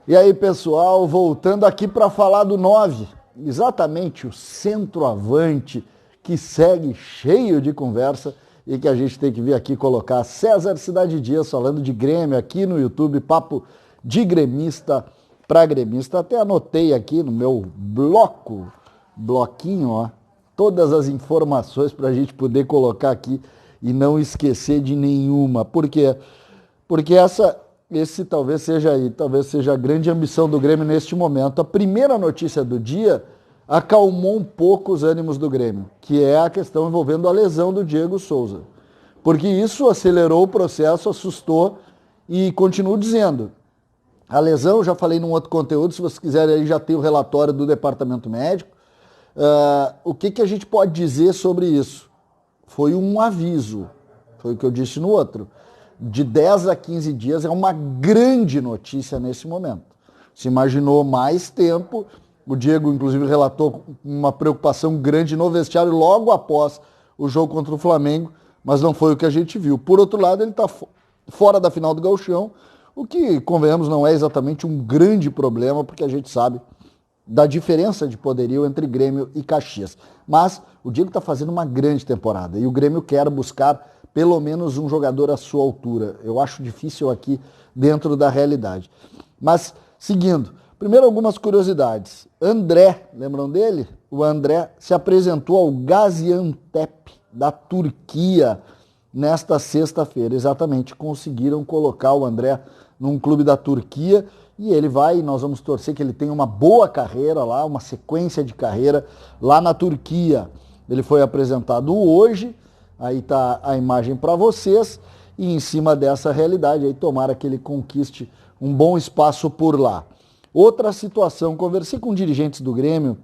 E aí, pessoal, voltando aqui para falar do 9, exatamente o centroavante que segue cheio de conversa e que a gente tem que vir aqui colocar. César Cidade Dias falando de Grêmio aqui no YouTube, papo de gremista para gremista. Até anotei aqui no meu bloquinho, ó, todas as informações para a gente poder colocar aqui e não esquecer de nenhuma. Por quê? Porque esse talvez seja a grande ambição do Grêmio neste momento. A primeira notícia do dia acalmou um pouco os ânimos do Grêmio, que é a questão envolvendo a lesão do Diego Souza. Porque isso acelerou o processo, assustou e continuo dizendo. A lesão, já falei num outro conteúdo, se vocês quiserem aí já tem o relatório do departamento médico. O que a gente pode dizer sobre isso? Foi um aviso, foi o que eu disse no outro. De 10 a 15 dias é uma grande notícia nesse momento. Se imaginou mais tempo, o Diego inclusive relatou uma preocupação grande no vestiário logo após o jogo contra o Flamengo, mas não foi o que a gente viu. Por outro lado, ele está fora da final do Gauchão, o que, convenhamos, não é exatamente um grande problema, porque a gente sabe da diferença de poderio entre Grêmio e Caxias. Mas o Diego está fazendo uma grande temporada e o Grêmio quer buscar pelo menos um jogador à sua altura. Eu acho difícil aqui dentro da realidade. Mas, seguindo, primeiro algumas curiosidades. André, lembram dele? O André se apresentou ao Gaziantep da Turquia nesta sexta-feira. Exatamente, conseguiram colocar o André num clube da Turquia e ele vai, nós vamos torcer que ele tenha uma boa carreira lá, uma sequência de carreira lá na Turquia. Ele foi apresentado hoje, aí tá a imagem para vocês, e em cima dessa realidade, aí tomara que ele conquiste um bom espaço por lá. Outra situação, conversei com dirigentes do Grêmio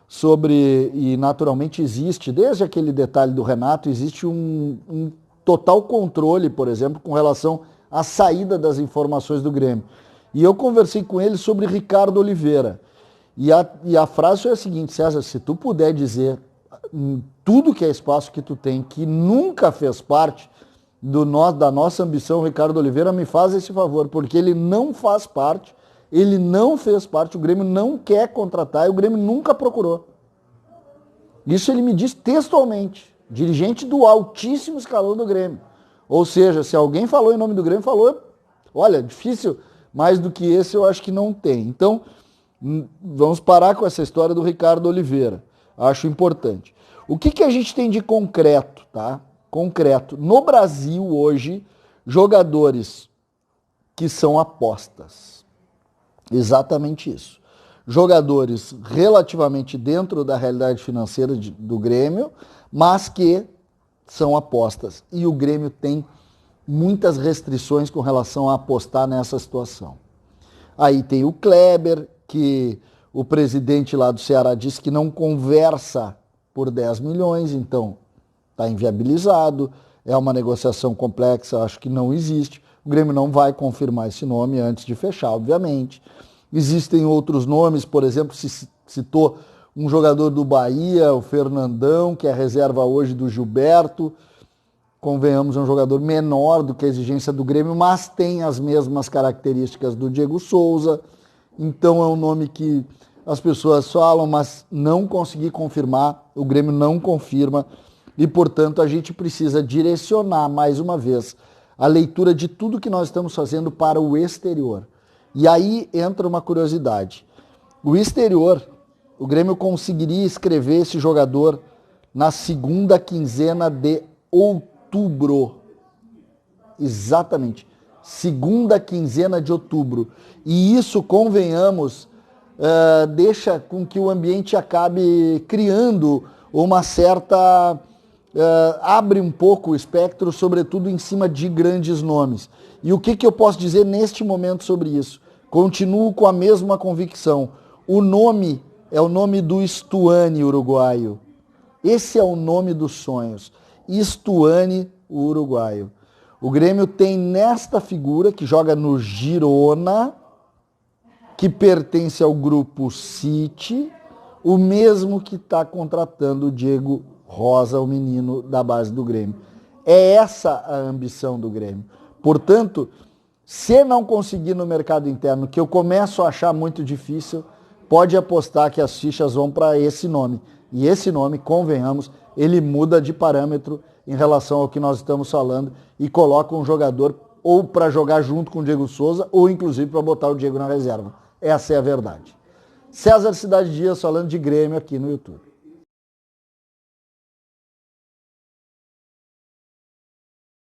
sobre, e naturalmente existe, desde aquele detalhe do Renato, existe um total controle, por exemplo, com relação à saída das informações do Grêmio. E eu conversei com ele sobre Ricardo Oliveira. E a frase foi a seguinte: César, se tu puder dizer tudo que é espaço que tu tem, que nunca fez parte da nossa ambição, Ricardo Oliveira, me faz esse favor, porque ele não faz parte, ele não fez parte, o Grêmio não quer contratar e o Grêmio nunca procurou. Isso ele me disse textualmente, dirigente do altíssimo escalão do Grêmio. Ou seja, se alguém falou em nome do Grêmio, falou, olha, difícil, mais do que esse eu acho que não tem. Então, vamos parar com essa história do Ricardo Oliveira. Acho importante. O que a gente tem de concreto, tá? Concreto. No Brasil, hoje, jogadores que são apostas. Exatamente isso. Jogadores relativamente dentro da realidade financeira do Grêmio, mas que são apostas. E o Grêmio tem muitas restrições com relação a apostar nessa situação. Aí tem o Kleber, que o presidente lá do Ceará disse que não conversa por 10 milhões, então está inviabilizado, é uma negociação complexa, acho que não existe. O Grêmio não vai confirmar esse nome antes de fechar, obviamente. Existem outros nomes, por exemplo, se citou um jogador do Bahia, o Fernandão, que é reserva hoje do Gilberto. Convenhamos, é um jogador menor do que a exigência do Grêmio, mas tem as mesmas características do Diego Souza. Então é um nome que as pessoas falam, mas não consegui confirmar, o Grêmio não confirma e, portanto, a gente precisa direcionar, mais uma vez, a leitura de tudo que nós estamos fazendo para o exterior. E aí entra uma curiosidade. O exterior, o Grêmio conseguiria escrever esse jogador na segunda quinzena de outubro. Exatamente. Segunda quinzena de outubro. E isso, convenhamos, deixa com que o ambiente acabe criando uma certa... abre um pouco o espectro, sobretudo em cima de grandes nomes. E o que eu posso dizer neste momento sobre isso? Continuo com a mesma convicção. O nome é o nome do Stuani uruguaio. Esse é o nome dos sonhos. Stuani, o uruguaio. O Grêmio tem nesta figura, que joga no Girona, que pertence ao grupo City, o mesmo que está contratando o Diego Rosa, o menino da base do Grêmio. É essa a ambição do Grêmio. Portanto, Se não conseguir no mercado interno, que eu começo a achar muito difícil, pode apostar que as fichas vão para esse nome. E esse nome, convenhamos, ele muda de parâmetro em relação ao que nós estamos falando e coloca um jogador ou para jogar junto com o Diego Souza ou inclusive para botar o Diego na reserva. Essa é a verdade. César Cidade Dias falando de Grêmio aqui no YouTube.